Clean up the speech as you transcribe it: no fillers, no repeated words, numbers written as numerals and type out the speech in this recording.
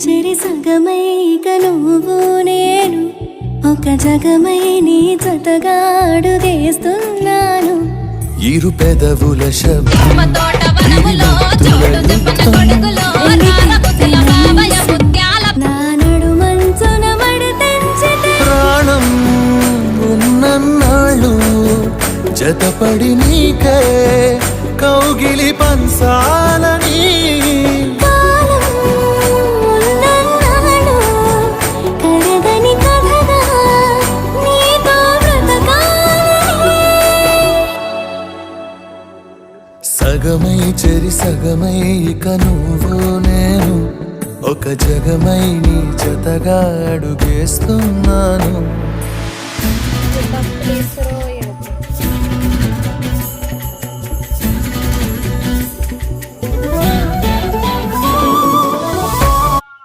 చెరి సగమై ఇక నువ్వు నేను ఒక జగమై నీ జతగాడుగేస్తున్నాను. ఇరు పెదవుల శబ్దం నా నడు మంచున మడతెంచితే ప్రాణం ఉన్నన్నాళ్ళు జతపడి నీకే కౌగిలి పంచాలని కాలం ఉన్నన్నాడు కరగని కథగా నీతో బ్రతకాలని. సగమై చెరి సగమై ఇక నువ్వు నేను ఒక జగమై నీ జతగా అడుగేస్తున్నాను.